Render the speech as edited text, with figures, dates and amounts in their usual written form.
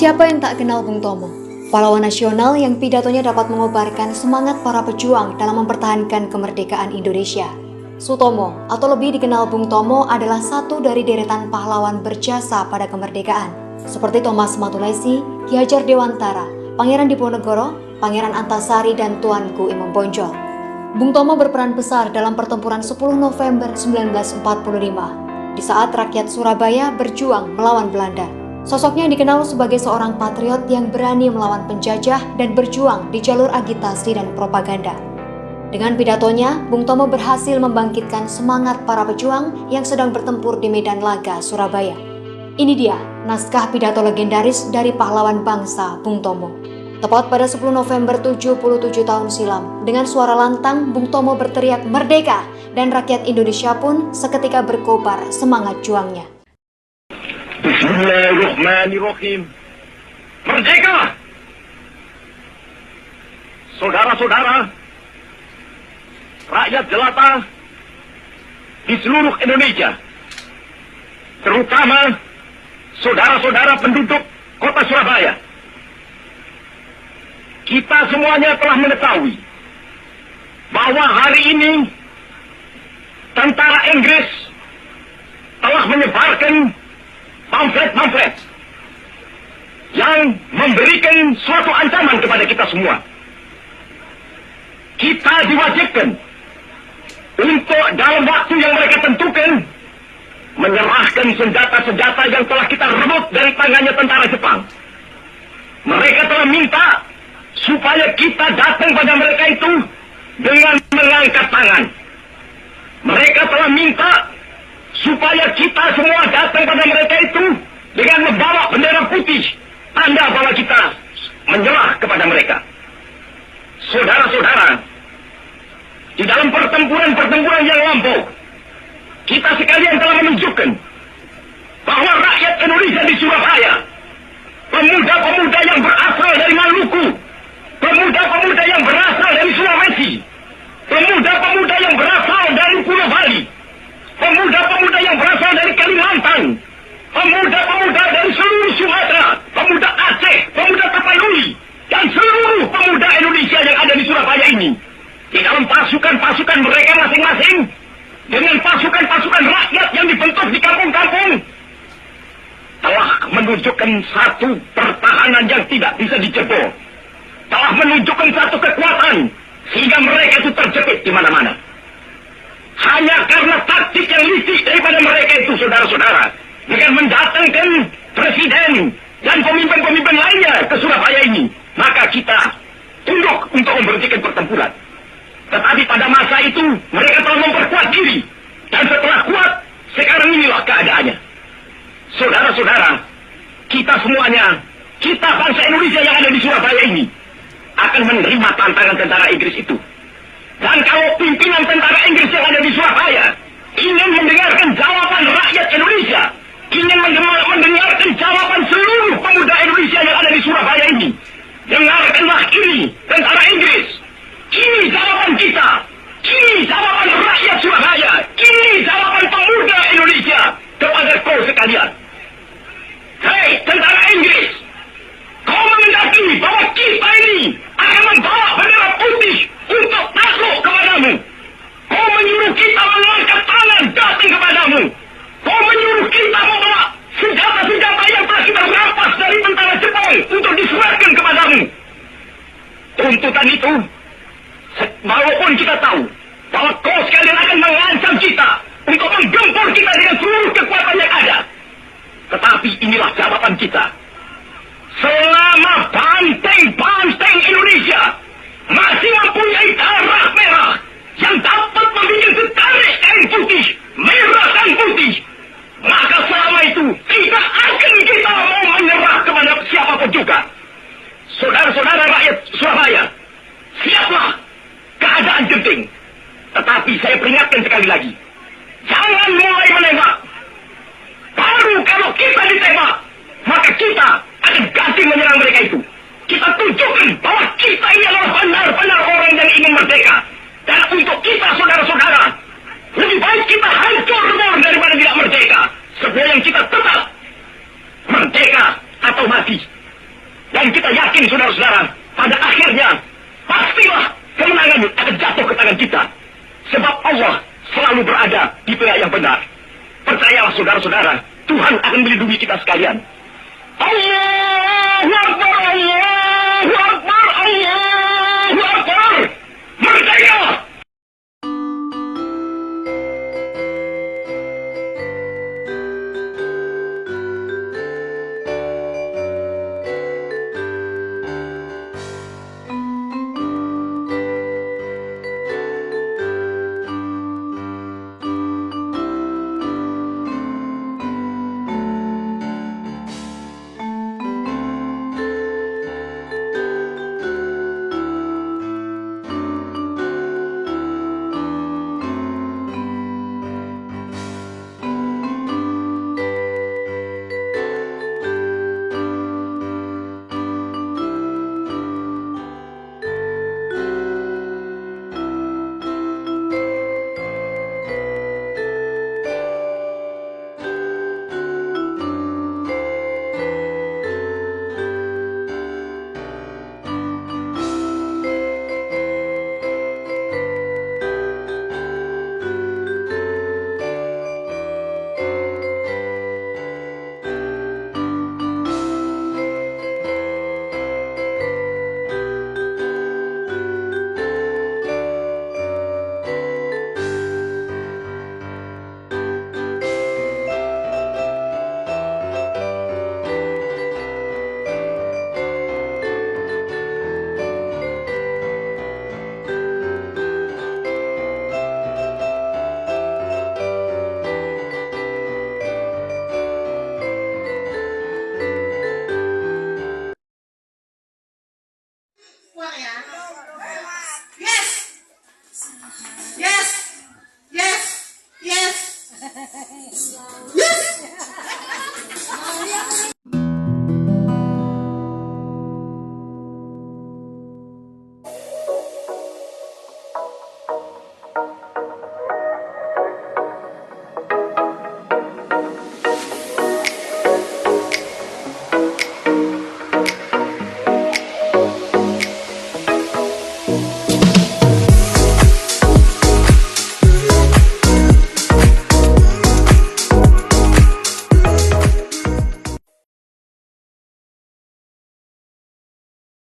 Siapa yang tak kenal Bung Tomo? Pahlawan nasional yang pidatonya dapat mengobarkan semangat para pejuang dalam mempertahankan kemerdekaan Indonesia. Sutomo, atau lebih dikenal Bung Tomo, adalah satu dari deretan pahlawan berjasa pada kemerdekaan, seperti Thomas Matulesi, Ki Hajar Dewantara, Pangeran Diponegoro, Pangeran Antasari, dan Tuanku Imam Bonjol. Bung Tomo berperan besar dalam pertempuran 10 November 1945, di saat rakyat Surabaya berjuang melawan Belanda. Sosoknya dikenal sebagai seorang patriot yang berani melawan penjajah dan berjuang di jalur agitasi dan propaganda. Dengan pidatonya, Bung Tomo berhasil membangkitkan semangat para pejuang yang sedang bertempur di medan laga Surabaya. Ini dia naskah pidato legendaris dari pahlawan bangsa Bung Tomo. Tepat pada 10 November 77 tahun silam, dengan suara lantang Bung Tomo berteriak "Merdeka!" dan rakyat Indonesia pun seketika berkobar semangat juangnya. Bismillahirrahmanirrahim. Merdeka! Saudara-saudara, rakyat jelata di seluruh Indonesia, terutama saudara-saudara penduduk kota Surabaya, kita semuanya telah mengetahui bahwa hari ini tentara Inggris telah menyebarkan pamflet-pamflet yang memberikan suatu ancaman kepada kita semua. Kita diwajibkan untuk dalam waktu yang mereka tentukan menyerahkan senjata-senjata yang telah kita rebut dari tangannya tentara Jepang. Mereka telah minta supaya kita datang pada mereka itu dengan mengangkat tangan. Mereka telah minta supaya kita semua datang pada mereka itu dengan membawa bendera putih, tanda bahwa kita menyerah kepada mereka. Saudara-saudara, di dalam pertempuran-pertempuran yang lampau, kita sekalian telah menunjukkan bahwa rakyat Indonesia di Surabaya, pemuda-pemuda yang berasal dari Maluku, pemuda-pemuda yang berasal dari Sulawesi, pemuda-pemuda yang berasal dari Pulau Bali, pemuda-pemuda yang berasal dari Kalimantan, pemuda-pemuda dari seluruh Sumatera, pemuda Aceh, pemuda Tapanuli, dan seluruh pemuda Indonesia yang ada di Surabaya ini, di dalam pasukan-pasukan mereka masing-masing, dengan pasukan-pasukan rakyat yang dibentuk di kampung-kampung, telah menunjukkan satu pertahanan yang tidak bisa dijebol, telah menunjukkan satu kekuatan sehingga mereka itu terjepit di mana-mana. Hanya karena taktik yang licik daripada mereka itu, saudara-saudara, dengan mendatangkan presiden dan pemimpin-pemimpin lainnya ke Surabaya ini, maka kita tunduk untuk memberhentikan pertempuran. Tetapi pada masa itu mereka telah memperkuat diri, dan setelah kuat, sekarang inilah keadaannya. Saudara-saudara, kita semuanya, kita bangsa Indonesia yang ada di Surabaya ini, akan menerima tantangan tentara Inggris itu. Dan kalau pimpinan tentara Inggris yang ada di Surabaya ingin mendengarkan jawaban rakyat Indonesia, ingin mendengarkan jawaban seluruh pemuda Indonesia yang ada di Surabaya ini, dengarkanlah ini, tentara Inggris. Ini jawaban kita. Ini jawaban rakyat Surabaya. Ini jawaban pemuda Indonesia kepada kau sekalian. Hei, tentara Inggris, kau mengendaki bahwa kita ini akan membawa bendera putih untuk takluk kepadamu. Kau menyuruh kita mengangkat tangan datang kepadamu. Kau menyuruh kita membawa senjata-senjata yang telah kita rampas dari tentara Jepang untuk diserahkan kepadamu. Tuntutan itu, walaupun kita tahu bahwa kau sekalian akan mengancam kita untuk menggempur kita dengan seluruh kekuatan yang ada, tetapi inilah jawaban kita. Selama banteng-banteng Indonesia masih mempunyai darah merah yang dapat membuat setarik kain putih, merah dan putih, maka selama itu tidak akan kita mau menyerah kepada siapapun juga. Saudara-saudara rakyat Surabaya, siaplah, keadaan genting. Tetapi saya peringatkan sekali lagi, jangan mulai menembak. Baru kalau kita ditembak, maka kita akan ganti menyerang mereka itu. Kita tunjukkan bahwa kita ini adalah benar-benar orang yang ingin merdeka. Dan untuk kita, saudara-saudara, lebih baik kita hancur lebur daripada tidak merdeka. Sebelum kita tetap merdeka atau mati. Dan kita yakin, saudara-saudara, pada akhirnya pastilah kemenangan akan jatuh ke tangan kita. Sebab Allah selalu berada di pihak yang benar. Percayalah saudara-saudara, Tuhan akan melindungi kita sekalian. Allahu Akbar, Allahu Akbar, Allahu Akbar. Merdeka! Yes! Yes! Yes! Yes!